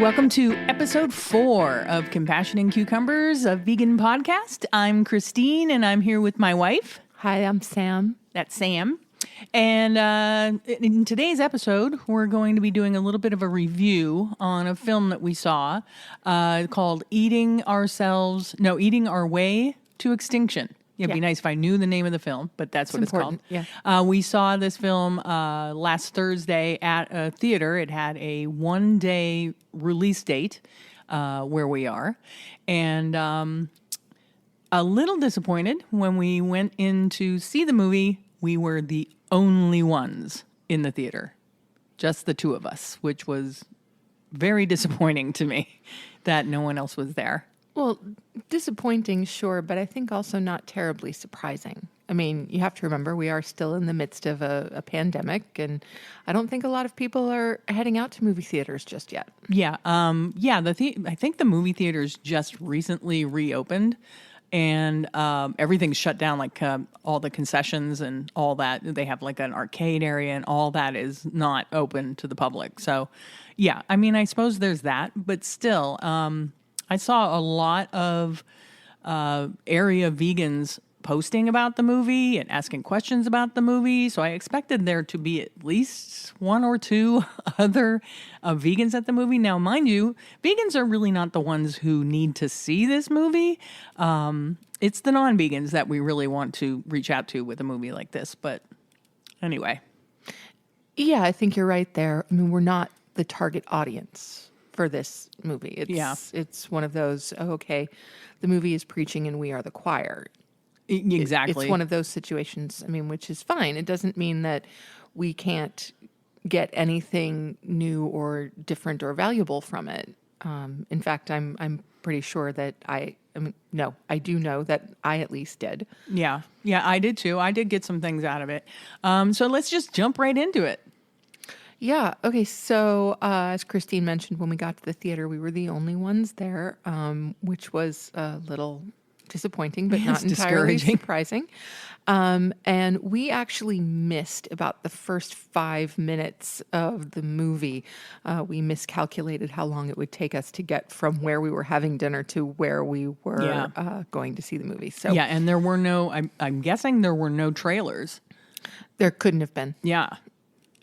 Welcome to episode 4 of Compassion and Cucumbers, a vegan podcast. I'm Christine, and I'm here with my wife. Hi, I'm Sam. That's Sam. And in today's episode, we're going to be doing a little bit of a review on a film that we saw called Eating Our Way to Extinction. It'd be nice if I knew the name of the film, but that's what it's called. Yeah. We saw this film last Thursday at a theater. It had a one-day release date where we are. And a little disappointed when we went in to see the movie. We were the only ones in the theater, just the two of us, which was very disappointing to me that no one else was there. Well, disappointing, sure, but I think also not terribly surprising. I mean, you have to remember we are still in the midst of a pandemic, and I don't think a lot of people are heading out to movie theaters just yet. Yeah, I think the movie theaters just recently reopened, and everything's shut down, like all the concessions and all that. They have like an arcade area, and all that is not open to the public. So, yeah, I mean, I suppose there's that, but still, I saw a lot of area vegans posting about the movie and asking questions about the movie. So I expected there to be at least one or two other vegans at the movie. Now, mind you, vegans are really not the ones who need to see this movie. It's the non-vegans that we really want to reach out to with a movie like this. But anyway. Yeah, I think you're right there. I mean, we're not the target audience for this movie. It's one of those, the movie is preaching and we are the choir. Exactly. It's one of those situations, I mean, which is fine. It doesn't mean that we can't get anything new or different or valuable from it. In fact, I'm pretty sure that I do know that I at least did. Yeah, I did too. I did get some things out of it. So let's just jump right into it. Yeah. Okay. So, as Christine mentioned, when we got to the theater, we were the only ones there, which was a little disappointing, but not entirely surprising. And we actually missed about the first 5 minutes of the movie. We miscalculated how long it would take us to get from where we were having dinner to where we were going to see the movie. So yeah, and there were no. I'm guessing there were no trailers. There couldn't have been. Yeah.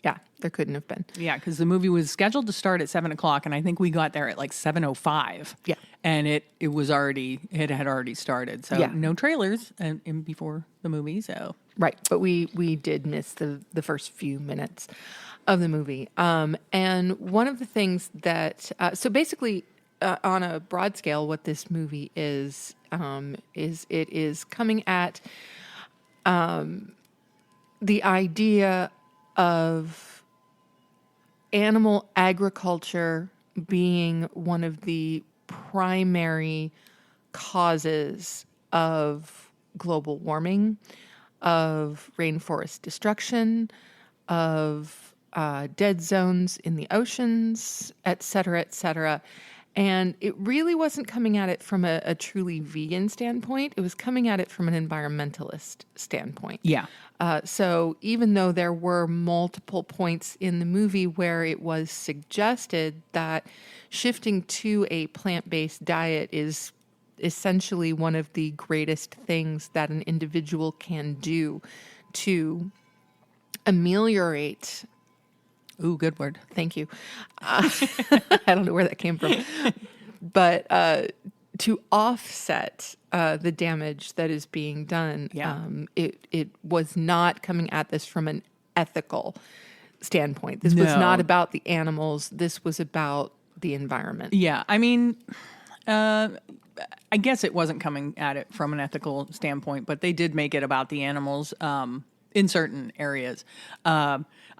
Yeah, there couldn't have been. Yeah, because the movie was scheduled to start at 7:00, and I think we got there at like 7:05. Yeah, and it had already started. So no trailers in before the movie. So right, but we did miss the first few minutes of the movie. And one of the things that so basically on a broad scale, what this movie is it is coming at the idea of animal agriculture being one of the primary causes of global warming, of rainforest destruction, of dead zones in the oceans, et cetera, et cetera. And it really wasn't coming at it from a truly vegan standpoint. It was coming at it from an environmentalist standpoint. yeah. So even though there were multiple points in the movie where it was suggested that shifting to a plant-based diet is essentially one of the greatest things that an individual can do to ameliorate. Ooh, good word. Thank you. I don't know where that came from. But to offset the damage that is being done, it was not coming at this from an ethical standpoint. This was not about the animals. This was about the environment. Yeah, I mean, I guess it wasn't coming at it from an ethical standpoint, but they did make it about the animals in certain areas.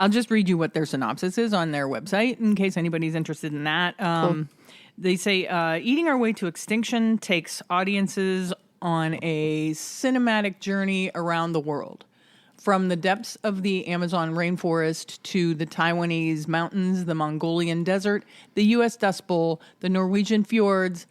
I'll just read you what their synopsis is on their website in case anybody's interested in that. Cool. They say, Eating Our Way to Extinction takes audiences on a cinematic journey around the world. From the depths of the Amazon rainforest to the Taiwanese mountains, the Mongolian desert, the U.S. Dust Bowl, the Norwegian fjords,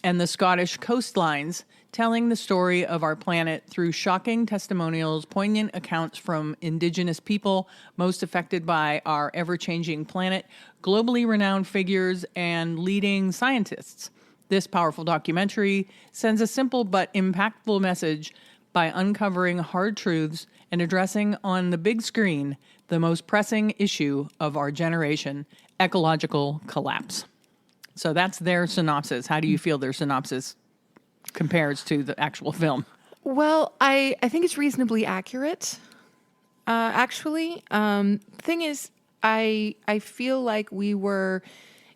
and the Scottish coastlines, telling the story of our planet through shocking testimonials, poignant accounts from indigenous people most affected by our ever-changing planet, globally renowned figures, and leading scientists. This powerful documentary sends a simple but impactful message by uncovering hard truths and addressing on the big screen the most pressing issue of our generation, ecological collapse. So that's their synopsis. How do you feel their synopsis compares to the actual film? Well, I think it's reasonably accurate, actually. Thing is, I feel like we were...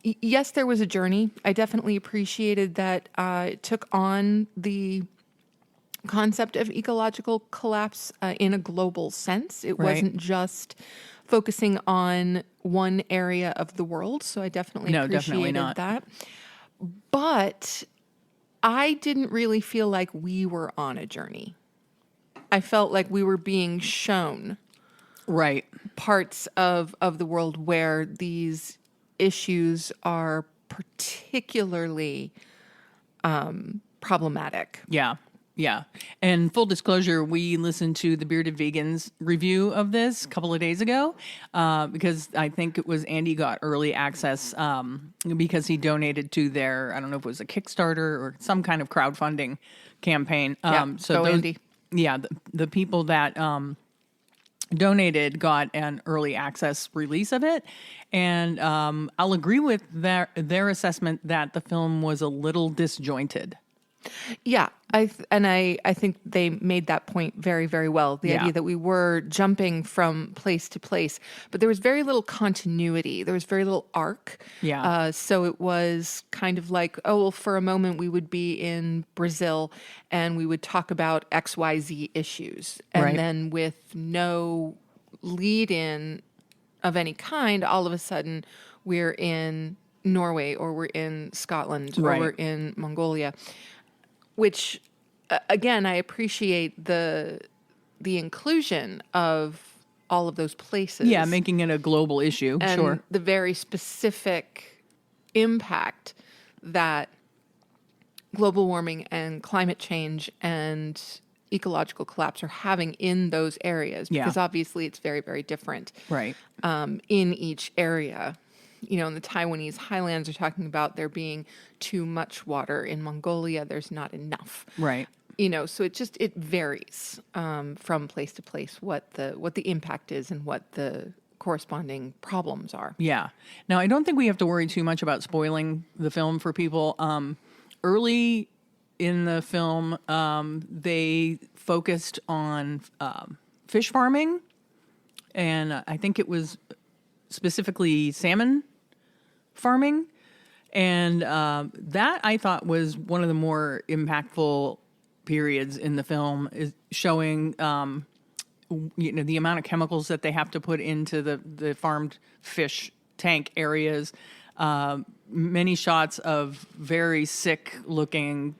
Yes, there was a journey. I definitely appreciated that it took on the concept of ecological collapse in a global sense. It Right. wasn't just focusing on one area of the world. So I definitely No, definitely appreciated not. that. But I didn't really feel like we were on a journey. I felt like we were being shown Right. parts of the world where these issues are particularly problematic. Yeah. Yeah. And full disclosure, we listened to the Bearded Vegans review of this a couple of days ago because I think it was Andy got early access because he donated to their, I don't know if it was a Kickstarter or some kind of crowdfunding campaign. Go Andy. Yeah. The people that donated got an early access release of it. And I'll agree with their assessment that the film was a little disjointed. Yeah, I think they made that point very, very well. The Yeah. idea that we were jumping from place to place, but there was very little continuity. There was very little arc. Yeah. So it was kind of like, oh, well, for a moment we would be in Brazil and we would talk about XYZ issues. And Right. then with no lead in of any kind, all of a sudden we're in Norway or we're in Scotland or Right. we're in Mongolia. Which, again, I appreciate the inclusion of all of those places. Yeah, making it a global issue. and Sure. the very specific impact that global warming and climate change and ecological collapse are having in those areas. Yeah. Because obviously it's very, very different Right. in each area. You know, in the Taiwanese highlands are talking about there being too much water. In Mongolia, there's not enough. Right. You know, so it varies from place to place what the impact is and what the corresponding problems are. Yeah. Now, I don't think we have to worry too much about spoiling the film for people. Early in the film, they focused on fish farming, and I think it was specifically salmon farming. And that I thought was one of the more impactful periods in the film, is showing the amount of chemicals that they have to put into the farmed fish tank areas. Many shots of very sick looking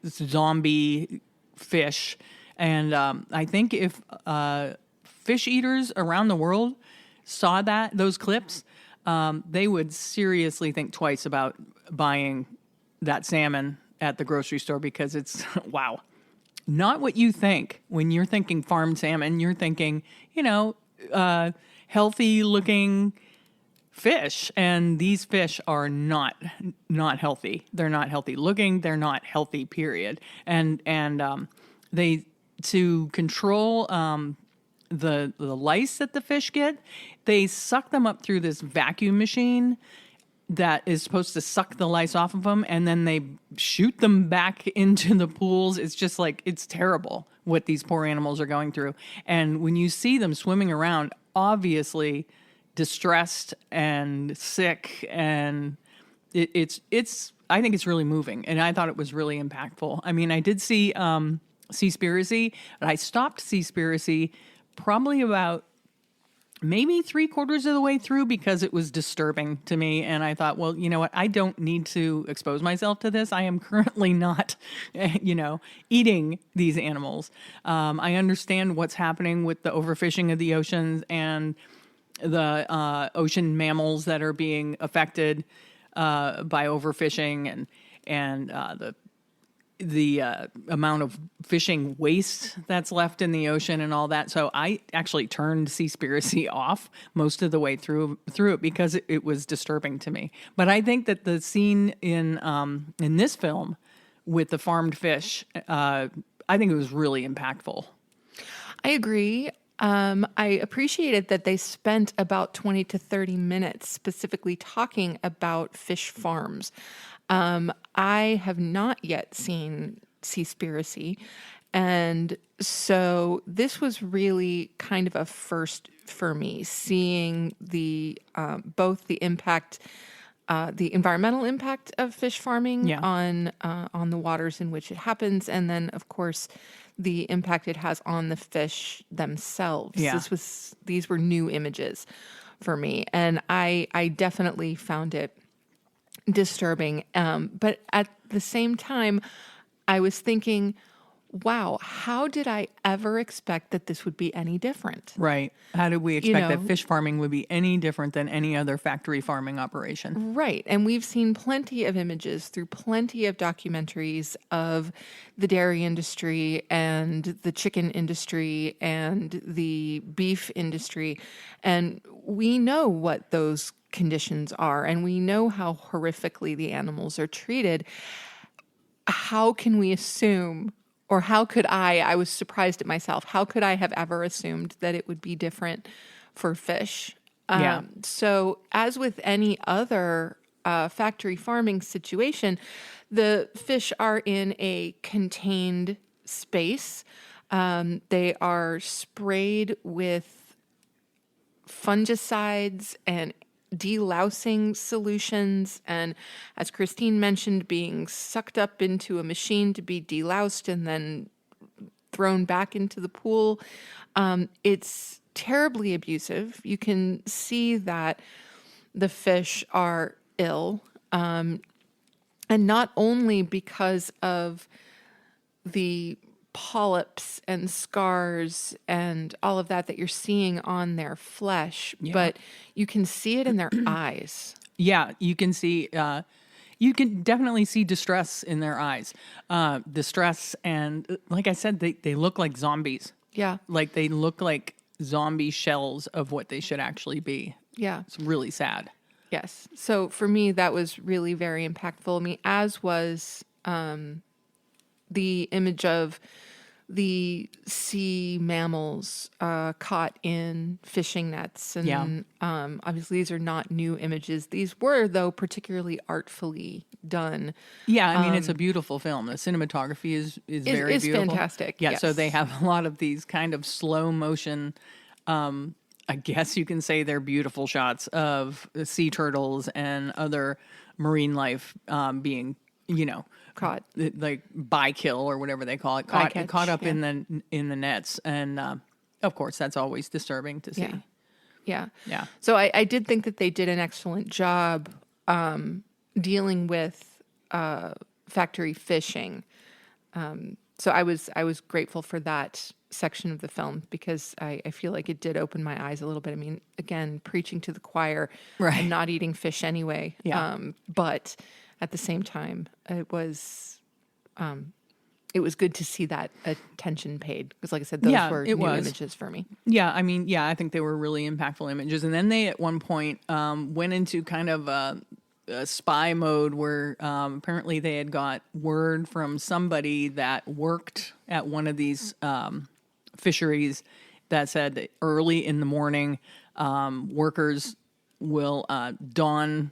zombie fish. And I think if fish eaters around the world saw those clips, they would seriously think twice about buying that salmon at the grocery store, because it's, wow, not what you think when you're thinking farmed salmon. You're thinking, healthy looking fish, and these fish are not healthy. They're not healthy looking. They're not healthy, period. And they, to control the lice that the fish get, they suck them up through this vacuum machine that is supposed to suck the lice off of them, and then they shoot them back into the pools. It's just like, it's terrible what these poor animals are going through. And when you see them swimming around, obviously distressed and sick, and it's I think it's really moving, and I thought it was really impactful. I mean, I did see Seaspiracy, but I stopped Seaspiracy probably about maybe 3/4 of the way through because it was disturbing to me. And I thought, well, you know what? I don't need to expose myself to this. I am currently not, eating these animals. I understand what's happening with the overfishing of the oceans and the ocean mammals that are being affected by overfishing, and the the amount of fishing waste that's left in the ocean and all that. So I actually turned Seaspiracy off most of the way through it because it was disturbing to me. But I think that the scene in this film with the farmed fish, I think it was really impactful. I agree. I appreciated that they spent about 20 to 30 minutes specifically talking about fish farms. I have not yet seen Seaspiracy, and so this was really kind of a first for me, seeing the both the impact, the environmental impact of fish farming on the waters in which it happens, and then of course the impact it has on the fish themselves. Yeah. These were new images for me, and I definitely found it disturbing. But at the same time, I was thinking, wow, how did I ever expect that this would be any different? Right. How did we expect that fish farming would be any different than any other factory farming operation? Right. And we've seen plenty of images through plenty of documentaries of the dairy industry and the chicken industry and the beef industry. And we know what those conditions are, and we know how horrifically the animals are treated. How can we assume, or how could I was surprised at myself, how could I have ever assumed that it would be different for fish? So as with any other factory farming situation, the fish are in a contained space. They are sprayed with fungicides and delousing solutions, and as Christine mentioned, being sucked up into a machine to be deloused and then thrown back into the pool. It's terribly abusive. You can see that the fish are ill, and not only because of the polyps and scars and all of that you're seeing on their flesh, but you can see it in their eyes. Yeah, you can see, you can definitely see distress in their eyes. Distress, and like I said, they look like zombies. Yeah. Like they look like zombie shells of what they should actually be. Yeah. It's really sad. Yes. So for me, that was really very impactful. I mean, as was the image of the sea mammals caught in fishing nets. And obviously these are not new images. These were, though, particularly artfully done. Yeah, I mean, it's a beautiful film. The cinematography is very beautiful. Fantastic. Yeah, yes. so they have a lot of these kind of slow motion, I guess you can say they're beautiful shots of sea turtles and other marine life being, caught, like by-kill or whatever they call it, caught up in the nets, and of course that's always disturbing to see. Yeah. So I did think that they did an excellent job dealing with factory fishing. So I was grateful for that section of the film because I feel like it did open my eyes a little bit. I mean, again, preaching to the choir, right. I'm not eating fish anyway. But at the same time, it was good to see that attention paid because, like I said, those were new images for me. Yeah, I mean, I think they were really impactful images. And then they, at one point, went into kind of a spy mode where apparently they had got word from somebody that worked at one of these fisheries that said that early in the morning, workers will don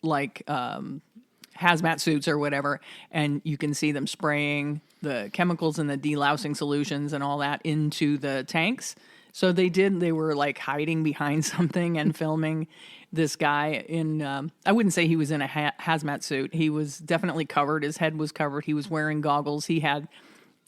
like hazmat suits or whatever, and you can see them spraying the chemicals and the delousing solutions and all that into the tanks. So they were like hiding behind something and filming this guy in, I wouldn't say he was in a hazmat suit. He was definitely covered. His head was covered. He was wearing goggles. He had,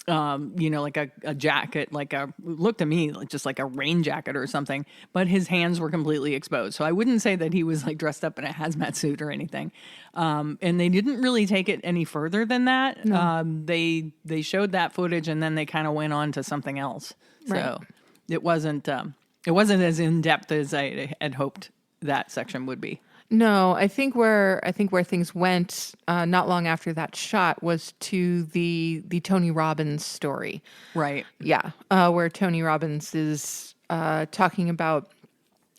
like a jacket, looked to me like just like a rain jacket or something, but his hands were completely exposed. So I wouldn't say that he was like dressed up in a hazmat suit or anything. And they didn't really take it any further than that. No. They showed that footage and then they kind of went on to something else. So right. It wasn't as in depth as I had hoped that section would be. No, I think where things went not long after that shot was to the Tony Robbins story. Right. Yeah, where Tony Robbins is talking about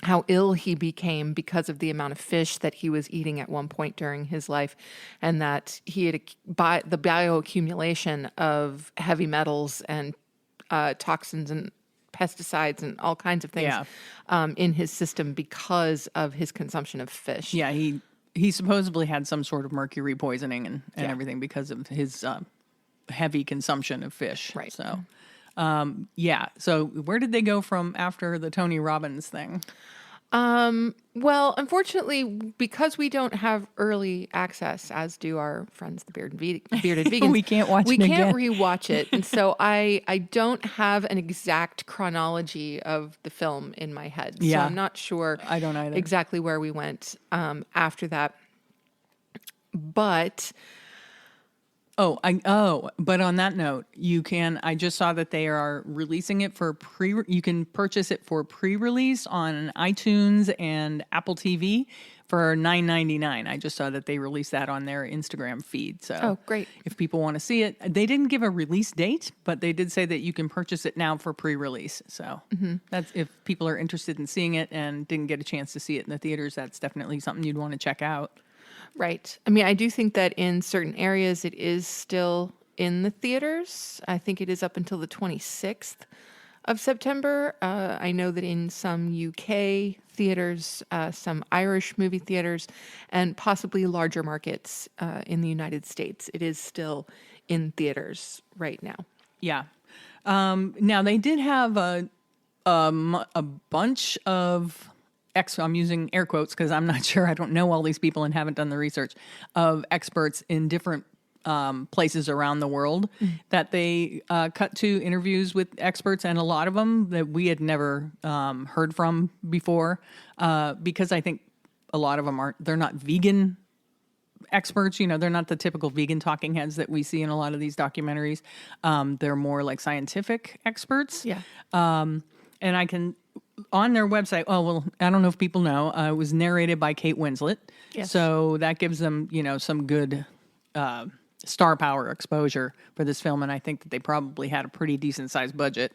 how ill he became because of the amount of fish that he was eating at one point during his life, and that he had the bioaccumulation of heavy metals and toxins and pesticides and all kinds of things in his system because of his consumption of fish. Yeah, he supposedly had some sort of mercury poisoning and everything because of his heavy consumption of fish. Right. So, so where did they go from after the Tony Robbins thing? Well, unfortunately, because we don't have early access, as do our friends, the bearded vegans, we can't watch it We can't again. rewatch it, and so I don't have an exact chronology of the film in my head. So Yeah. I'm not sure. I don't either. Exactly where we went after that, but. But on that note, I just saw that they are releasing it for you can purchase it for pre-release on iTunes and Apple TV for $9.99. I just saw that they released that on their Instagram feed. So great. If people want to see it, they didn't give a release date, but they did say that you can purchase it now for pre-release. So that's if people are interested in seeing it and didn't get a chance to see it in the theaters, that's definitely something you'd want to check out. Right. I mean, I do think that in certain areas it is still in the theaters. I think it is up until the 26th of September. I know that in some UK theaters, some Irish movie theaters, and possibly larger markets in the United States, it is still in theaters right now. Yeah. Now, they did have a bunch of... I'm using air quotes because I'm not sure. I don't know all these people and haven't done the research of experts in different places around the world that they cut to interviews with experts, and a lot of them that we had never heard from before because I think a lot of them they're not vegan experts. You know, they're not the typical vegan talking heads that we see in a lot of these documentaries. They're more like scientific experts. Yeah. And I can... On their website, I don't know if people know, it was narrated by Kate Winslet. Yes. So that gives them, some good star power exposure for this film. And I think that they probably had a pretty decent sized budget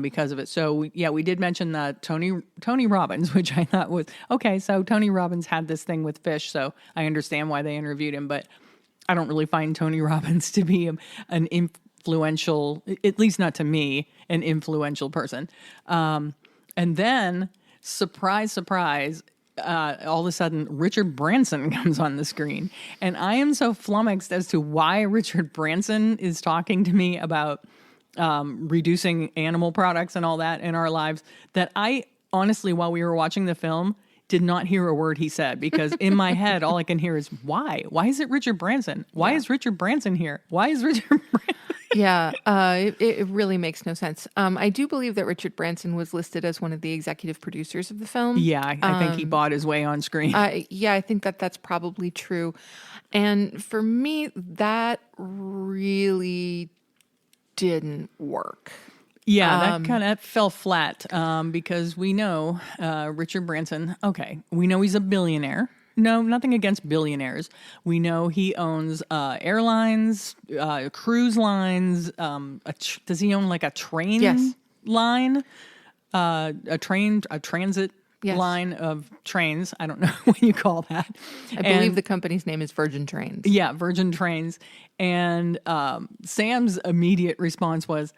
because of it. So, we did mention Tony Robbins, which I thought was, okay, so Tony Robbins had this thing with fish. So I understand why they interviewed him. But I don't really find Tony Robbins to be an influential, at least not to me, an influential person. And then, surprise, surprise, all of a sudden, Richard Branson comes on the screen. And I am so flummoxed as to why Richard Branson is talking to me about reducing animal products and all that in our lives that I, honestly, while we were watching the film, did not hear a word he said. Because in my head, all I can hear is, why? Why is it Richard Branson? Why is Richard Branson here? Why is Richard Branson? Yeah, it really makes no sense. I do believe that Richard Branson was listed as one of the executive producers of the film. Yeah, I think he bought his way on screen. I think that's probably true. And for me, that really didn't work. Yeah, that kind of fell flat because we know Richard Branson, we know he's a billionaire. No, nothing against billionaires. We know he owns airlines, cruise lines. Does he own like a train line? A transit line of trains. I don't know what you call that. I believe the company's name is Virgin Trains. Yeah, Virgin Trains. And Sam's immediate response was,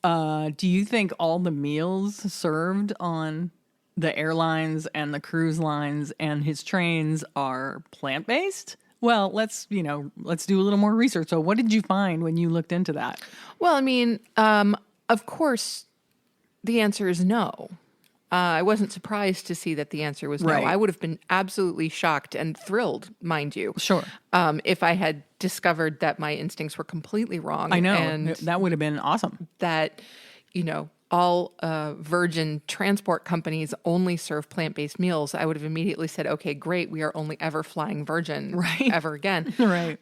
do you think all the meals served on the airlines and the cruise lines and his trains are plant-based? Well, let's do a little more research. So what did you find when you looked into that? Well, I mean, of course, the answer is no. I wasn't surprised to see that the answer was no. Right. I would have been absolutely shocked and thrilled, mind you. Sure. If I had discovered that my instincts were completely wrong. I know. And that would have been awesome. that, all Virgin transport companies only serve plant-based meals, I would have immediately said, okay, great. We are only ever flying Virgin ever again. Right.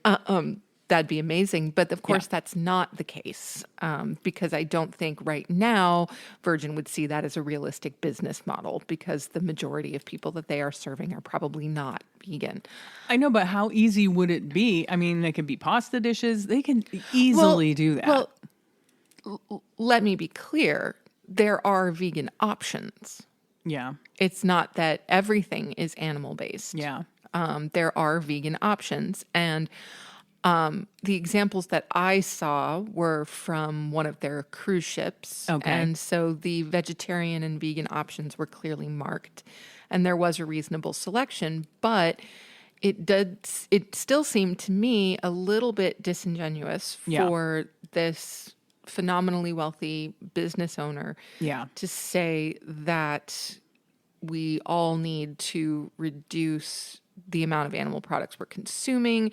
that'd be amazing. But of course, that's not the case, because I don't think right now Virgin would see that as a realistic business model, because the majority of people that they are serving are probably not vegan. I know, but how easy would it be? I mean, they could be pasta dishes. They can easily do that. Well, let me be clear. There are vegan options. Yeah. It's not that everything is animal-based. Yeah. There are vegan options. And the examples that I saw were from one of their cruise ships. Okay. And so the vegetarian and vegan options were clearly marked. And there was a reasonable selection. But it still seemed to me a little bit disingenuous for this phenomenally wealthy business owner to say that we all need to reduce the amount of animal products we're consuming,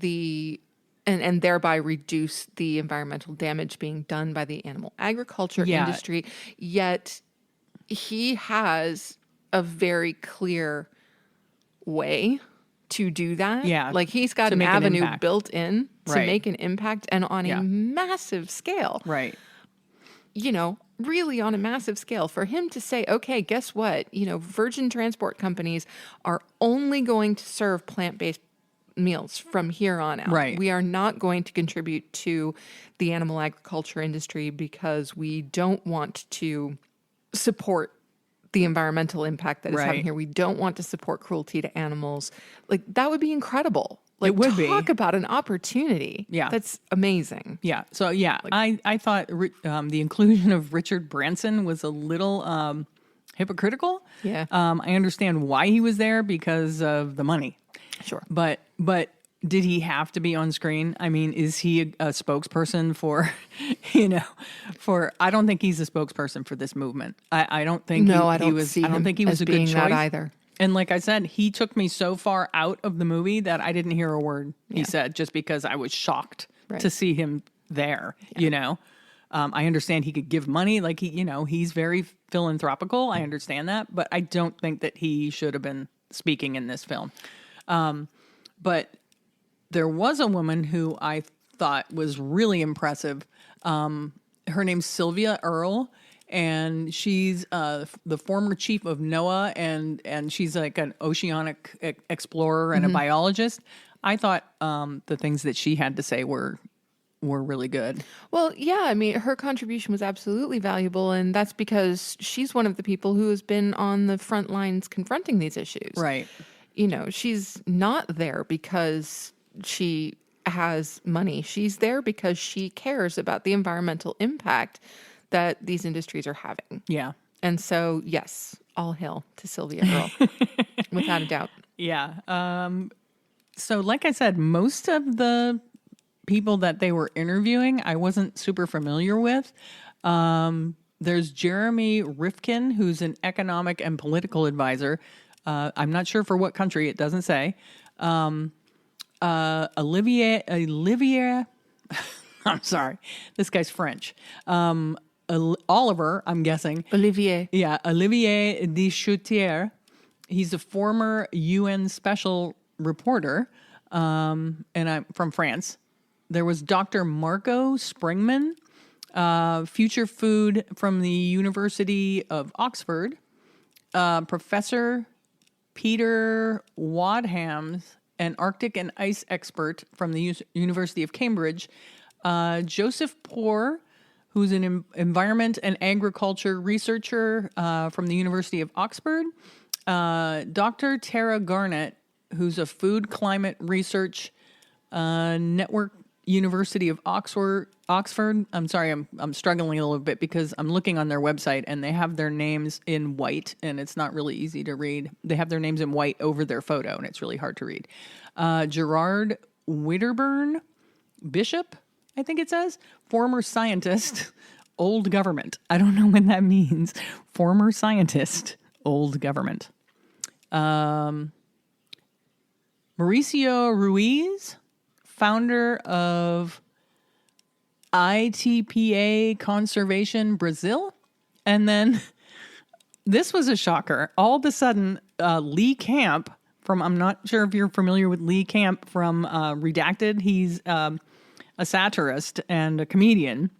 and thereby reduce the environmental damage being done by the animal agriculture industry. Yet he has a very clear way to do that. Yeah. Like he's got To an make an avenue impact. built in to Right. make an impact, and on a massive scale. Right. Really on a massive scale, for him to say, okay, guess what? Virgin transport companies are only going to serve plant-based meals from here on out. Right. We are not going to contribute to the animal agriculture industry because we don't want to support the environmental impact that is having here. We don't want to support cruelty to animals. Like, that would be incredible. Like, It would be. talk about an opportunity. Yeah. That's amazing. Yeah. So I thought the inclusion of Richard Branson was a little hypocritical. Yeah. I understand why he was there because of the money. Sure. But did he have to be on screen? I mean, is he a spokesperson for, I don't think he's a spokesperson for this movement. I don't think I don't was, see I don't him think he was as a good being choice that either. And like I said, he took me so far out of the movie that I didn't hear a word he said, just because I was shocked to see him there, I understand he could give money, like he's very philanthropical. I understand that, but I don't think that he should have been speaking in this film. But there was a woman who I thought was really impressive. Her name's Sylvia Earle, and she's the former chief of NOAA, and she's like an oceanic explorer and a biologist. I thought the things that she had to say were really good. Well, yeah, I mean, her contribution was absolutely valuable, and that's because she's one of the people who has been on the front lines confronting these issues. Right. She's not there because she has money. She's there because she cares about the environmental impact that these industries are having. Yeah. And so, yes, all hail to Sylvia Earle, without a doubt. Yeah. So like I said, most of the people that they were interviewing, I wasn't super familiar with. There's Jeremy Rifkin, who's an economic and political advisor. I'm not sure for what country, it doesn't say. Olivier, I'm sorry, this guy's French. Oliver, I'm guessing. Olivier. Yeah, Olivier Disjointed. He's a former UN special reporter, and I'm from France. There was Dr. Marco Springman, future food from the University of Oxford, Professor Peter Wadhams, an Arctic and ice expert from the University of Cambridge, Joseph Poor, who's an environment and agriculture researcher from the University of Oxford, Dr. Tara Garnett, who's a food climate research network, University of Oxford. I'm sorry, I'm struggling a little bit because I'm looking on their website and they have their names in white and it's not really easy to read. They have their names in white over their photo and it's really hard to read. Gerard Witterburn Bishop, I think it says, former scientist, old government. I don't know what that means. Former scientist, old government. Mauricio Ruiz, founder of ITPA Conservation Brazil. And then this was a shocker. All of a sudden, Lee Camp, from, I'm not sure if you're familiar with Lee Camp from Redacted. He's a satirist and a comedian.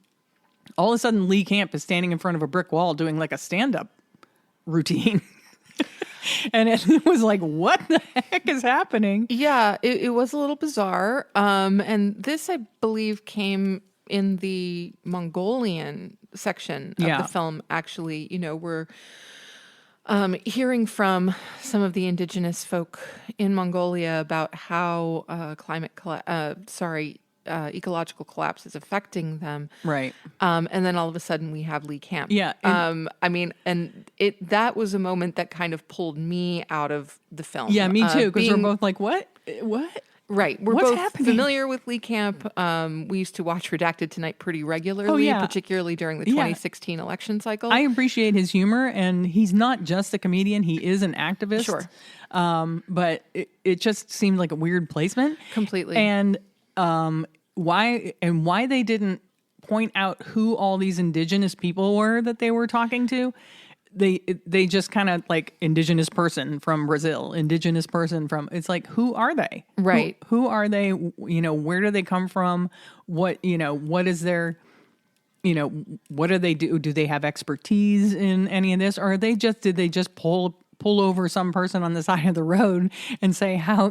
All of a sudden, Lee Camp is standing in front of a brick wall doing like a stand-up routine. And it was like, what the heck is happening? Yeah, it was a little bizarre. And this, I believe, came in the Mongolian section of the film. Actually, we're hearing from some of the indigenous folk in Mongolia about how ecological collapse is affecting them. Right. And then all of a sudden we have Lee Camp. Yeah. That was a moment that kind of pulled me out of the film. Yeah, me too. Because we're both like, what? Right. We're What's both happening? familiar with Lee Camp. We used to watch Redacted Tonight pretty regularly, particularly during the 2016 election cycle. I appreciate his humor, and he's not just a comedian. He is an activist. Sure. But it just seemed like a weird placement. Completely. And why they didn't point out who all these indigenous people were that they were talking to. They just kind of like indigenous person from Brazil, indigenous person from, it's like, who are they? Right. Who are they? Where do they come from? What is their, what do they do? Do they have expertise in any of this? Or did they just pull over some person on the side of the road and say, how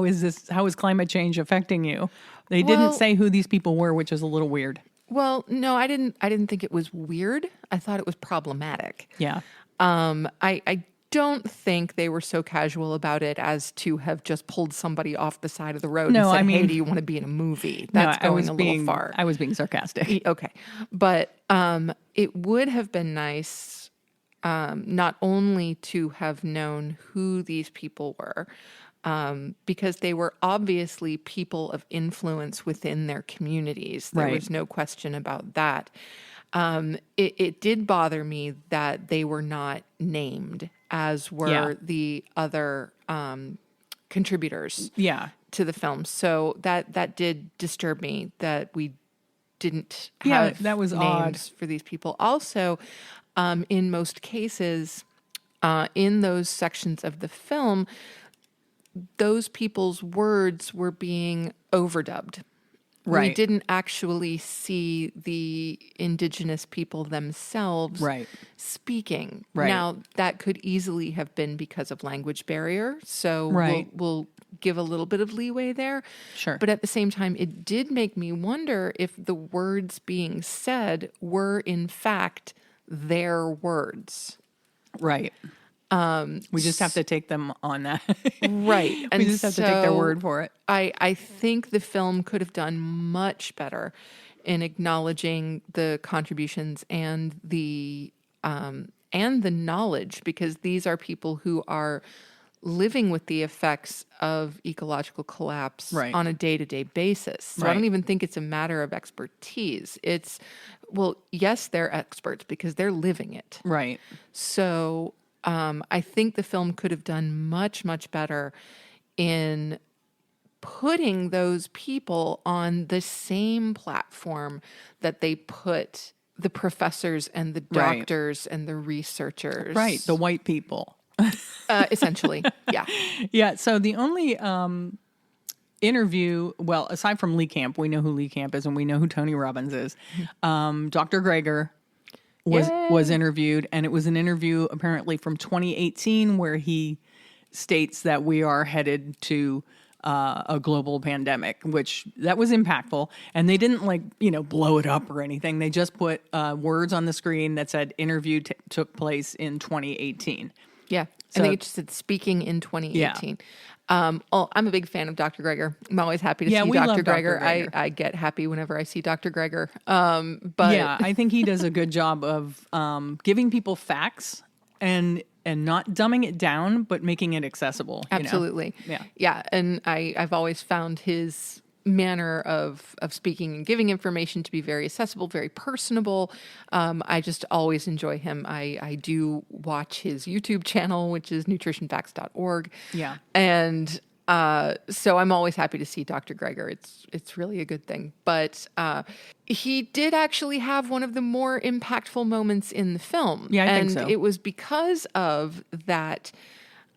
is climate change affecting you? They didn't say who these people were, which is a little weird. Well, no, I didn't think it was weird. I thought it was problematic. Yeah. I don't think they were so casual about it as to have just pulled somebody off the side of the road and said, hey, do you want to be in a movie? That's going a little far. I was being sarcastic. Okay. But it would have been nice not only to have known who these people were, because they were obviously people of influence within their communities. There was no question about that. It did bother me that they were not named, as were the other contributors to the film. So that did disturb me that we didn't have that was names odd for these people. Also, in most cases, in those sections of the film, those people's words were being overdubbed. Right. We didn't actually see the indigenous people themselves speaking. Right. Now, that could easily have been because of language barrier. So we'll give a little bit of leeway there. Sure. But at the same time, it did make me wonder if the words being said were, in fact, their words. Right. We just have to take them on that. Right. We just have to take their word for it. I think the film could have done much better in acknowledging the contributions and the knowledge, because these are people who are living with the effects of ecological collapse on a day-to-day basis. So I don't even think it's a matter of expertise. It's, yes, they're experts because they're living it. Right. So I think the film could have done much, much better in putting those people on the same platform that they put the professors and the doctors and the researchers. Right, the white people. Essentially, yeah. Yeah, so the only interview, aside from Lee Camp, we know who Lee Camp is and we know who Tony Robbins is. Dr. Greger was interviewed, and it was an interview apparently from 2018 where he states that we are headed to a global pandemic, which that was impactful. And they didn't blow it up or anything. They just put words on the screen that said interview took place in 2018. Yeah. I think it just said speaking in 2018. I'm a big fan of Dr. Greger. I'm always happy to see Dr. Greger. I get happy whenever I see Dr. Greger. But I think he does a good job of giving people facts and not dumbing it down, but making it accessible. Absolutely. Yeah. And I've always found his manner of speaking and giving information to be very accessible, very personable. I just always enjoy him. I do watch his YouTube channel, which is nutritionfacts.org. Yeah. And so I'm always happy to see Dr. Greger. It's really a good thing. But he did actually have one of the more impactful moments in the film. Yeah, I think so. And it was because of that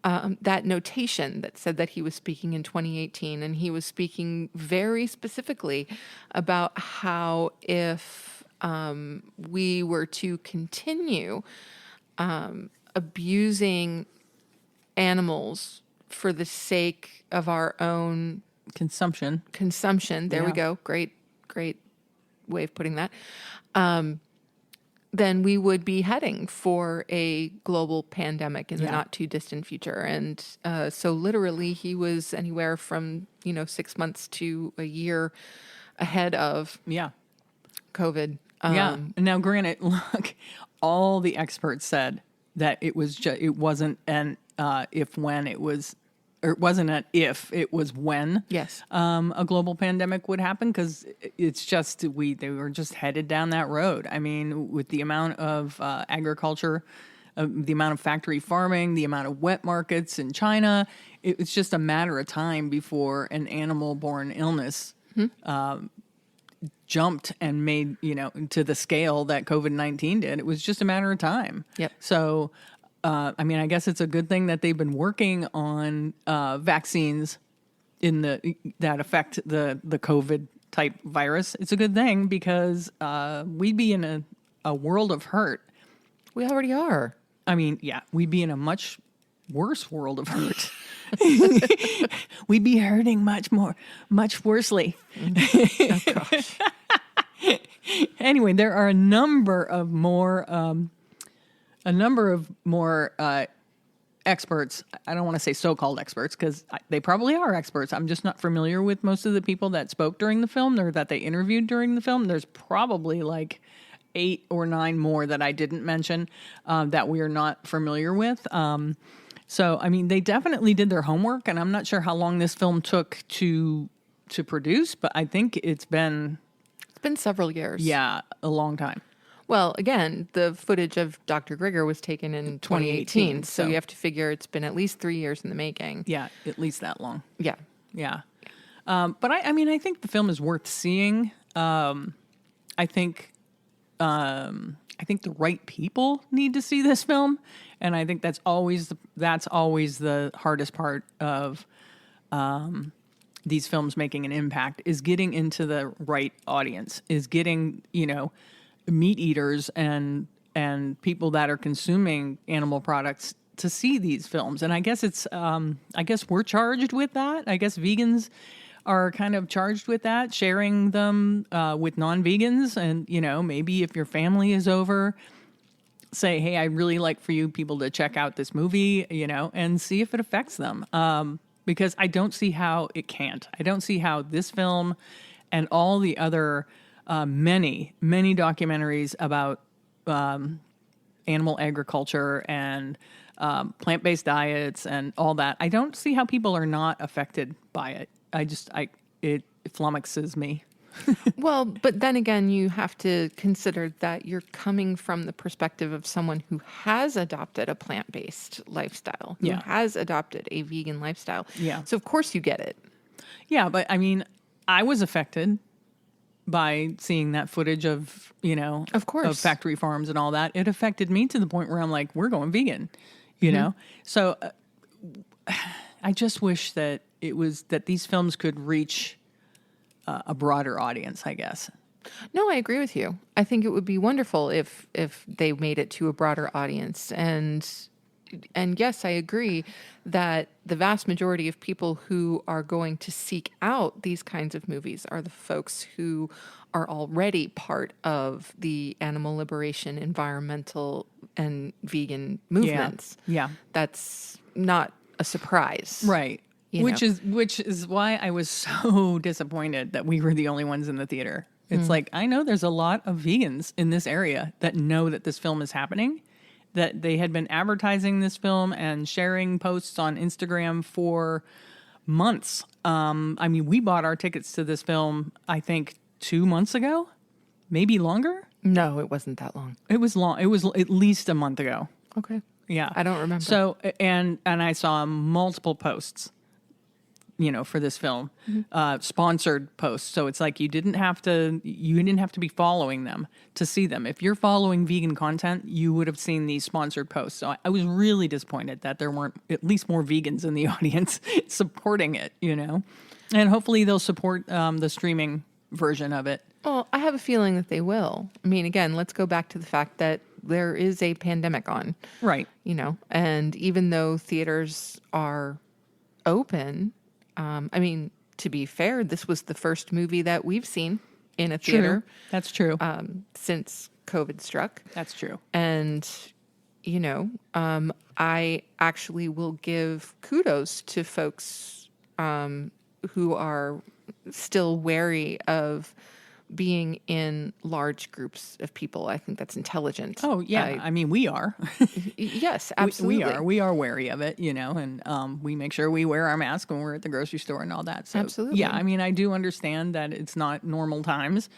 that notation that said that he was speaking in 2018, and he was speaking very specifically about how if we were to continue abusing animals for the sake of our own Consumption. there we Yeah. go, great way of putting that, then we would be heading for a global pandemic in the Yeah. not too distant future. And so literally he was anywhere from, 6 months to a year ahead of Yeah. COVID. Yeah. Now, granted, look, all the experts said that it wasn't an if when it was, or it wasn't an if, it was when. Yes. A global pandemic would happen, because it's just they were just headed down that road. I mean, with the amount of agriculture, the amount of factory farming, the amount of wet markets in China, it's just a matter of time before an animal-borne illness jumped and made, to the scale that COVID-19 did. It was just a matter of time. Yep. So, I mean, I guess it's a good thing that they've been working on vaccines that affect the COVID type virus. It's a good thing, because we'd be in a world of hurt. We already are. I mean, yeah, we'd be in a much worse world of hurt. We'd be hurting much worsely. Oh, gosh. Anyway, there are a number of more experts. I don't want to say so-called experts, because they probably are experts. I'm just not familiar with most of the people that spoke during the film or that they interviewed during the film. There's probably like 8 or 9 more that I didn't mention that we are not familiar with. So, I mean, they definitely did their homework, and I'm not sure how long this film took to produce, but I think it's been several years. a long time. Well, again, the footage of Dr. Grigor was taken in 2018, so you have to figure it's been at least 3 years in the making. Yeah, at least that long. Yeah. Yeah. But I mean, I think the film is worth seeing. I think the right people need to see this film, and I think that's always the hardest part of these films making an impact, is getting into the right audience, is getting, meat eaters and people that are consuming animal products to see these films. And I guess I guess we're charged with that. I guess vegans are kind of charged with that, sharing them with non-vegans. And, maybe if your family is over, say, hey, I'd really like for you people to check out this movie, and see if it affects them. Because I don't see how it can't. I don't see how this film and all the other many documentaries about animal agriculture and plant-based diets and all that, I don't see how people are not affected by it. It flummoxes me. Well, but then again, you have to consider that you're coming from the perspective of someone who has adopted a plant-based lifestyle, who has adopted a vegan lifestyle. Yeah. So of course you get it. Yeah, but I mean, I was affected by seeing that footage of, Of course. of factory farms and all that. It affected me to the point where I'm like, we're going vegan, know? So I just wish that that these films could reach a broader audience, I guess. No, I agree with you. I think it would be wonderful if they made it to a broader audience. And yes, I agree that the vast majority of people who are going to seek out these kinds of movies are the folks who are already part of the animal liberation, environmental, and vegan movements. Yeah. That's not a surprise. Right. You Which know. is why I was so disappointed that we were the only ones in the theater. It's like, I know there's a lot of vegans in this area that know that this film is happening, that they had been advertising this film and sharing posts on Instagram for months. I mean, we bought our tickets to this film, I think, 2 months ago, maybe longer. No, it wasn't that long. It was long. It was at least a month ago. Okay. Yeah. I don't remember. So, and I saw multiple posts for this film, sponsored posts. So it's like you didn't have to be following them to see them. If you're following vegan content, you would have seen these sponsored posts. So I was really disappointed that there weren't at least more vegans in the audience supporting it, and hopefully they'll support the streaming version of it. Well, I have a feeling that they will. I mean, again, let's go back to the fact that there is a pandemic on. Right. And even though theaters are open, I mean, to be fair, this was the first movie that we've seen in a theater. True. That's true. Since COVID struck. That's true. And, I actually will give kudos to folks who are still wary of being in large groups of people. I think that's intelligent. Oh, yeah. I mean, we are. Yes, absolutely. We are wary of it, and we make sure we wear our mask when we're at the grocery store and all that. So, absolutely. Yeah, I mean, I do understand that it's not normal times,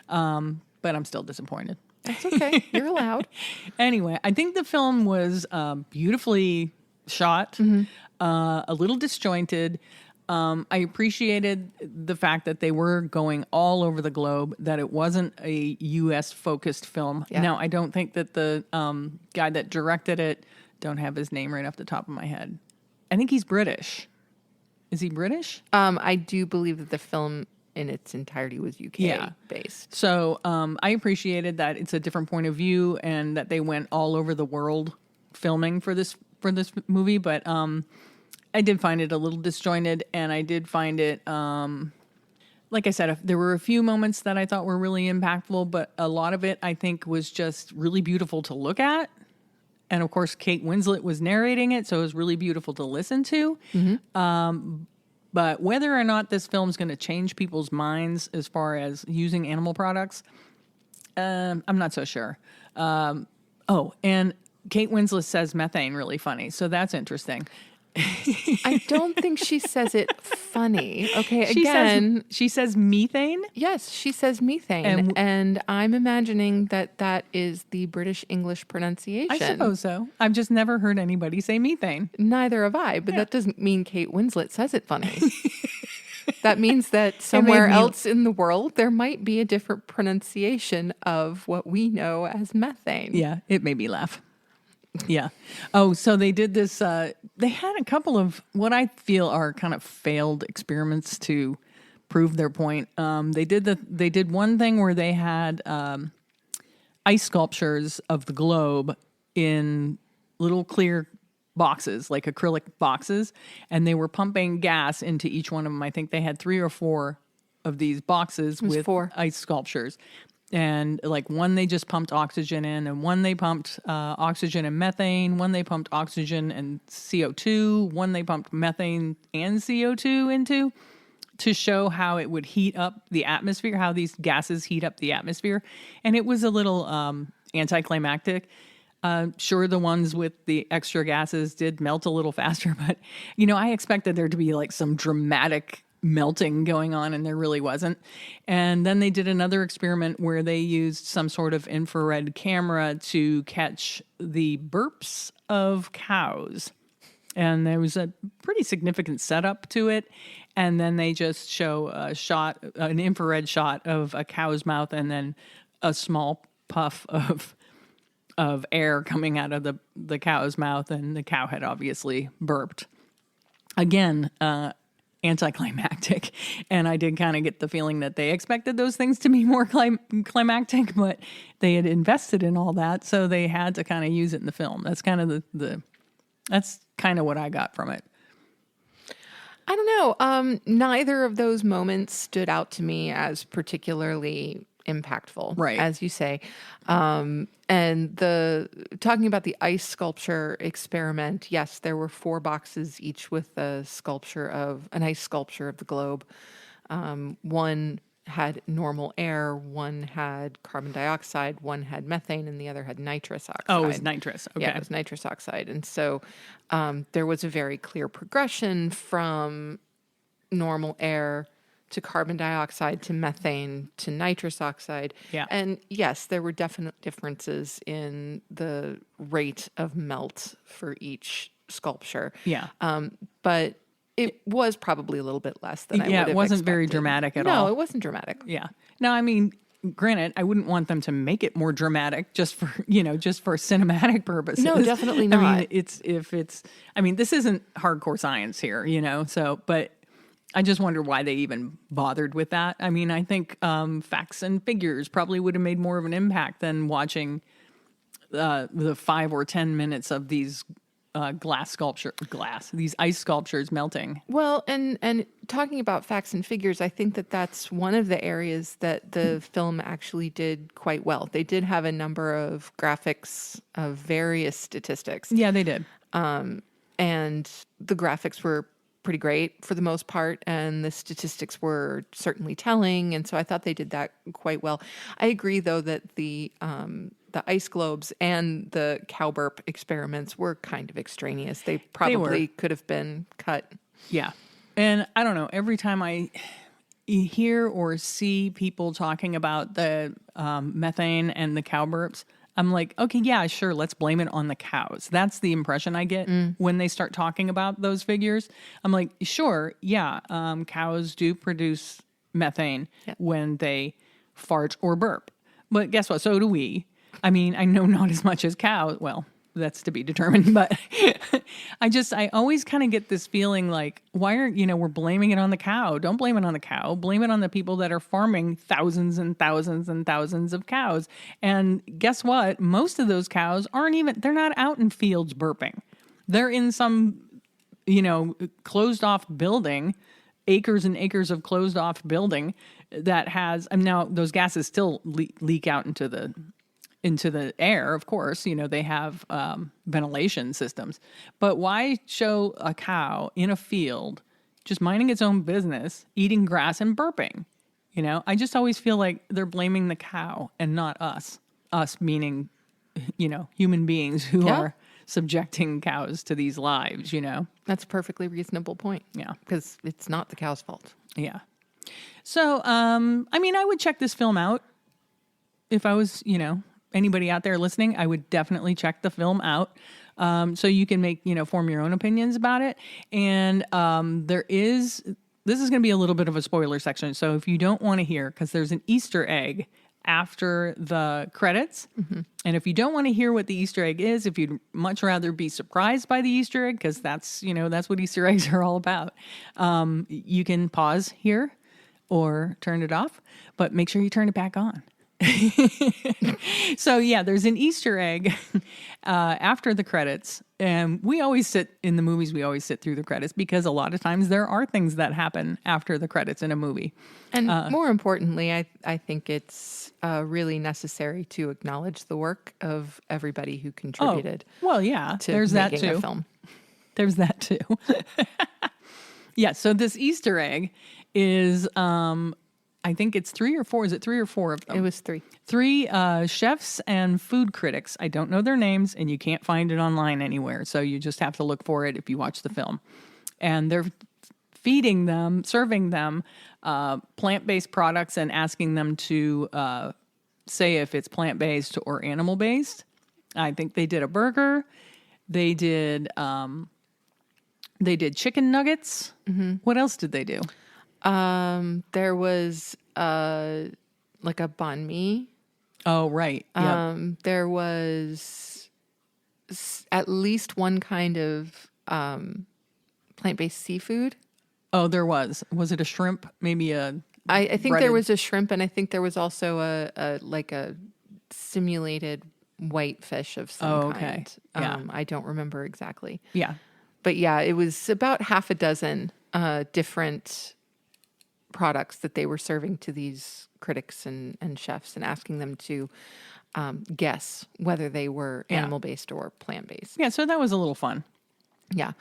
but I'm still disappointed. That's okay. You're allowed. Anyway, I think the film was beautifully shot, a little disjointed. I appreciated the fact that they were going all over the globe, that it wasn't a U.S. focused film. Yeah. Now, I don't think that the guy that directed it, don't have his name right off the top of my head. I think he's British. Is he British? I do believe that the film in its entirety was UK based. So I appreciated that it's a different point of view and that they went all over the world filming for this movie, but I did find it a little disjointed, and I did find it, like I said, there were a few moments that I thought were really impactful, but a lot of it I think was just really beautiful to look at. And of course, Kate Winslet was narrating it, so it was really beautiful to listen to. But whether or not this film's going to change people's minds as far as using animal products, I'm not so sure. And Kate Winslet says methane really funny, so that's interesting. I don't think she says it funny. Okay, she says methane? Yes, she says methane. And I'm imagining that is the British English pronunciation. I suppose so. I've just never heard anybody say methane. Neither have I, but that doesn't mean Kate Winslet says it funny. That means that somewhere else in the world, there might be a different pronunciation of what we know as methane. Yeah, it made me laugh. Yeah. Oh, so they did this. They had a couple of what I feel are kind of failed experiments to prove their point. They did one thing where they had ice sculptures of the globe in little clear boxes, like acrylic boxes, and they were pumping gas into each one of them. I think they had 3 or 4 of these boxes with 4 ice sculptures. And like one they just pumped oxygen in, and one they pumped oxygen and methane, one they pumped oxygen and CO2, one they pumped methane and CO2 into, to show how it would heat up the atmosphere, how these gases heat up the atmosphere. And it was a little anticlimactic. Sure, the ones with the extra gases did melt a little faster, but I expected there to be like some dramatic melting going on, and there really wasn't. And then they did another experiment where they used some sort of infrared camera to catch the burps of cows. And there was a pretty significant setup to it. And then they just show an infrared shot of a cow's mouth, and then a small puff of air coming out of the cow's mouth, and the cow had obviously burped. Again, anticlimactic, and I did kind of get the feeling that they expected those things to be more climactic, but they had invested in all that, so they had to kind of use it in the film. That's kind of that's kind of what I got from it. I don't know. Neither of those moments stood out to me as particularly impactful, right? As you say. And talking about the ice sculpture experiment, yes, there were 4 boxes, each with an ice sculpture of the globe. One had normal air, one had carbon dioxide, one had methane, and the other had nitrous oxide. Oh, it was nitrous. Okay. Yeah, it was nitrous oxide. And so there was a very clear progression from normal air to carbon dioxide to methane to nitrous oxide. Yeah. And yes, there were definite differences in the rate of melt for each sculpture. Yeah. But It was probably a little bit less than I would have it wasn't very expected. dramatic at all. No, it wasn't dramatic. Yeah. No, I mean, granted, I wouldn't want them to make it more dramatic just for, just for cinematic purposes. No, definitely I not. mean, this isn't hardcore science here, so, but I just wonder why they even bothered with that. I mean, I think facts and figures probably would have made more of an impact than watching the 5 or 10 minutes of these these ice sculptures melting. Well, and talking about facts and figures, I think that that's one of the areas that the film actually did quite well. They did have a number of graphics of various statistics. Yeah, they did. And the graphics were pretty great for the most part, and the statistics were certainly telling. And so I thought they did that quite well. I agree, though, that the ice globes and the cow burp experiments were kind of extraneous. They probably could have been cut. Yeah. And I don't know, every time I hear or see people talking about the methane and the cow burps, I'm like, okay, yeah, sure, let's blame it on the cows. That's the impression I get when they start talking about those figures. I'm like, sure, yeah, cows do produce methane when they fart or burp. But guess what? So do we. I mean, I know not as much as cows. Well, that's to be determined, but I always kind of get this feeling like, why aren't, we're blaming it on the cow. Don't blame it on the cow. Blame it on the people that are farming thousands and thousands and thousands of cows. And guess what? Most of those cows they're not out in fields burping. They're in some, closed off building, acres and acres of closed off building that has, now those gases still leak out into the air, of course. They have ventilation systems. But why show a cow in a field just minding its own business, eating grass and burping? I just always feel like they're blaming the cow and not us. Us meaning, human beings who are subjecting cows to these lives, That's a perfectly reasonable point. Yeah. Because it's not the cow's fault. Yeah. So, I would check this film out if I was, anybody out there listening. I would definitely check the film out, so you can make, form your own opinions about it. And this is going to be a little bit of a spoiler section. So if you don't want to hear, because there's an Easter egg after the credits. Mm-hmm. And if you don't want to hear what the Easter egg is, if you'd much rather be surprised by the Easter egg, because that's what Easter eggs are all about, you can pause here or turn it off, but make sure you turn it back on. So yeah, there's an Easter egg after the credits, and we always sit through the credits because a lot of times there are things that happen after the credits in a movie. And more importantly, I think it's really necessary to acknowledge the work of everybody who contributed. Oh, well, yeah, to there's that making too. A film. There's that too. Yeah, so this Easter egg is I think it's 3 or 4. Is it 3 or 4 of them? It was 3. 3 chefs and food critics. I don't know their names, and you can't find it online anywhere. So you just have to look for it if you watch the film. And they're serving them plant-based products and asking them to say if it's plant-based or animal-based. I think they did a burger. They did chicken nuggets. Mm-hmm. What else did they do? There was like a banh mi. Oh, right. Yep. There was at least one kind of plant-based seafood. Oh, there was. Was it a shrimp? Maybe I think breaded. there was a shrimp, and I think there was also a simulated white fish of some kind. Yeah. I don't remember exactly. Yeah. But yeah, it was about half a dozen different products that they were serving to these critics and chefs and asking them to guess whether they were animal-based or plant-based. Yeah, so that was a little fun. Yeah,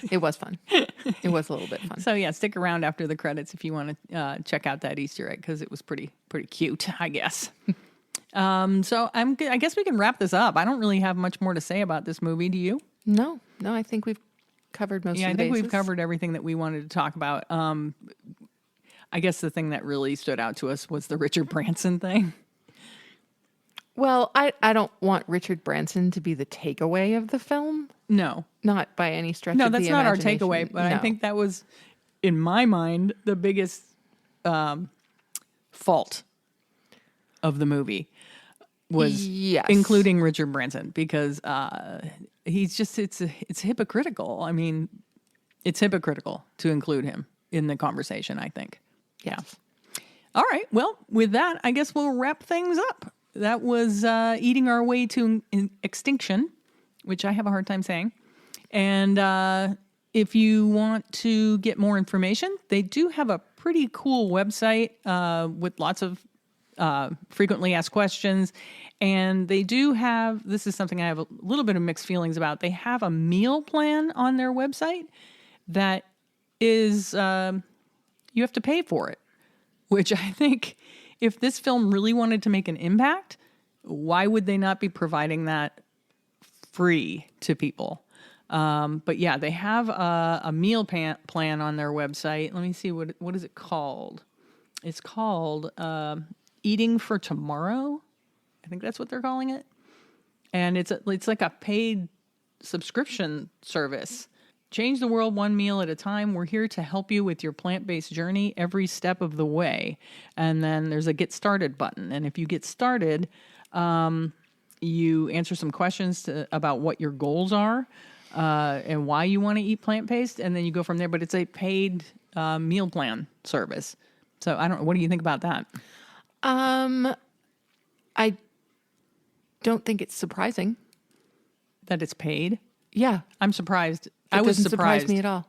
it was fun. It was a little bit fun. So yeah, stick around after the credits if you want to check out that Easter egg, because it was pretty cute, I guess. So I guess we can wrap this up. I don't really have much more to say about this movie. Do you? No, I think we've covered most of the bases. Yeah, I think we've covered everything that we wanted to talk about. I guess the thing that really stood out to us was the Richard Branson thing. Well, I don't want Richard Branson to be the takeaway of the film. No. Not by any stretch No, of the that's not our imagination. takeaway, but I No. think that was, in my mind, the biggest fault of the movie was Yes. including Richard Branson, because he's just, it's hypocritical. I mean, it's hypocritical to include him in the conversation, I think. Yes. All right. Well, with that, I guess we'll wrap things up. That was Eating Our Way to Extinction, which I have a hard time saying. And if you want to get more information, they do have a pretty cool website with lots of frequently asked questions. And they do have, this is something I have a little bit of mixed feelings about. They have a meal plan on their website that is, you have to pay for it, which I think if this film really wanted to make an impact, why would they not be providing that free to people? But yeah, they have a meal plan on their website. Let me see, what is it called? It's called Eating for Tomorrow. I think that's what they're calling it. And it's like a paid subscription service. Change the world one meal at a time. We're here to help you with your plant-based journey every step of the way. And then there's a Get Started button. And if you get started, you answer some questions about what your goals are and why you want to eat plant-based. And then you go from there. But it's a paid meal plan service. So I don't know. What do you think about that? I don't think it's surprising. That it's paid? Yeah. I'm surprised. It I was doesn't surprised. surprise me at all.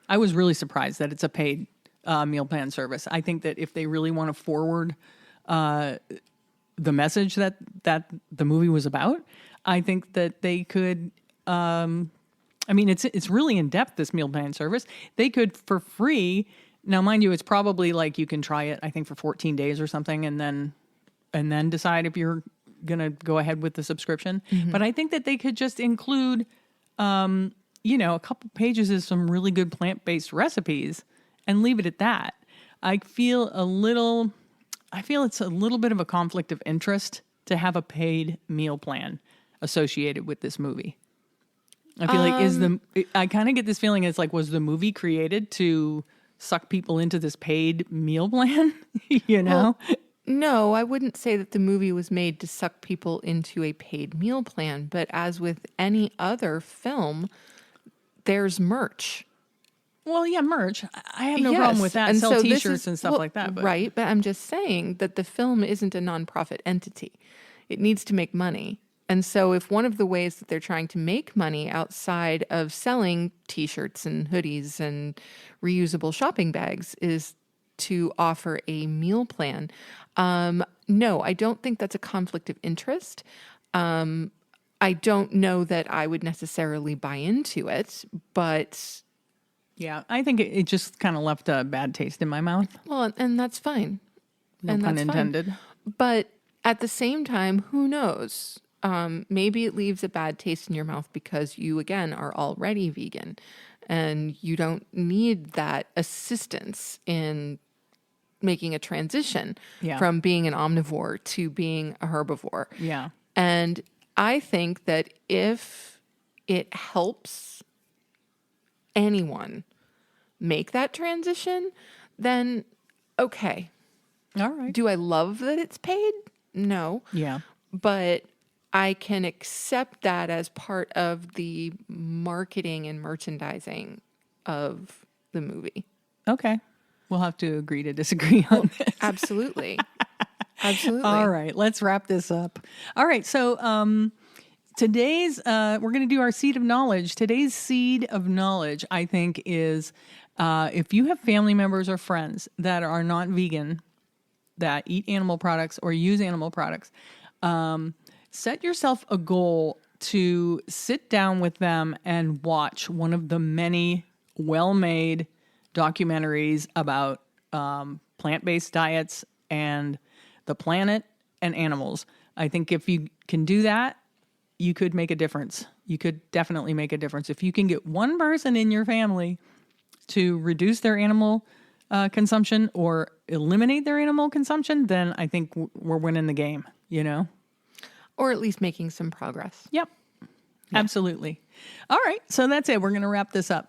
I was really surprised that it's a paid meal plan service. I think that if they really want to forward the message that the movie was about, I think that they could. I mean, it's really in depth, this meal plan service. They could, for free. Now, mind you, it's probably like you can try it, I think, for 14 days or something, and then decide if you're going to go ahead with the subscription. Mm-hmm. But I think that they could just include, a couple pages of some really good plant-based recipes and leave it at that. I feel it's a little bit of a conflict of interest to have a paid meal plan associated with this movie. I feel like I kind of get this feeling it's like, was the movie created to suck people into this paid meal plan? Well, no, I wouldn't say that the movie was made to suck people into a paid meal plan, but as with any other film, there's merch. Well, yeah, merch. I have no problem with that. And sell T-shirts and stuff like that. But. Right, but I'm just saying that the film isn't a nonprofit entity. It needs to make money. And so if one of the ways that they're trying to make money outside of selling T-shirts and hoodies and reusable shopping bags is to offer a meal plan, no, I don't think that's a conflict of interest. I don't know that I would necessarily buy into it, but... Yeah, I think it just kind of left a bad taste in my mouth. Well, and that's fine. No pun intended. Fine. But at the same time, who knows? Maybe it leaves a bad taste in your mouth because you, again, are already vegan and you don't need that assistance in making a transition from being an omnivore to being a herbivore. Yeah. And I think that if it helps anyone make that transition, then okay. All right. Do I love that it's paid? No. Yeah. But I can accept that as part of the marketing and merchandising of the movie. Okay. We'll have to agree to disagree on this. Absolutely. Absolutely. All right. Let's wrap this up. All right. So today's, we're going to do our seed of knowledge. Today's seed of knowledge, I think, is if you have family members or friends that are not vegan, that eat animal products or use animal products, set yourself a goal to sit down with them and watch one of the many well-made documentaries about plant-based diets and the planet and animals. I think if you can do that, you could make a difference. You could definitely make a difference. If you can get one person in your family to reduce their animal consumption or eliminate their animal consumption, then I think we're winning the game, you know? Or at least making some progress. Yep. Yeah. Absolutely. All right, so that's it. We're going to wrap this up.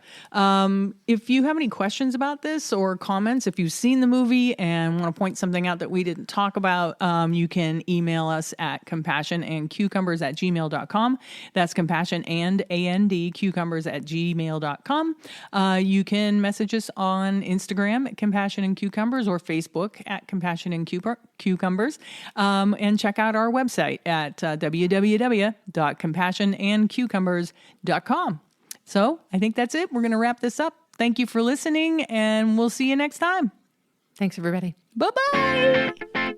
If you have any questions about this or comments, if you've seen the movie and want to point something out that we didn't talk about, you can email us at compassionandcucumbers@gmail.com. That's compassion and cucumbers@gmail.com. You can message us on Instagram at Compassion and Cucumbers or Facebook at Compassion and Cucumbers. And check out our website at www.compassionandcucumbers.com. So I think that's it. We're going to wrap this up. Thank you for listening, and we'll see you next time. Thanks, everybody. Bye-bye.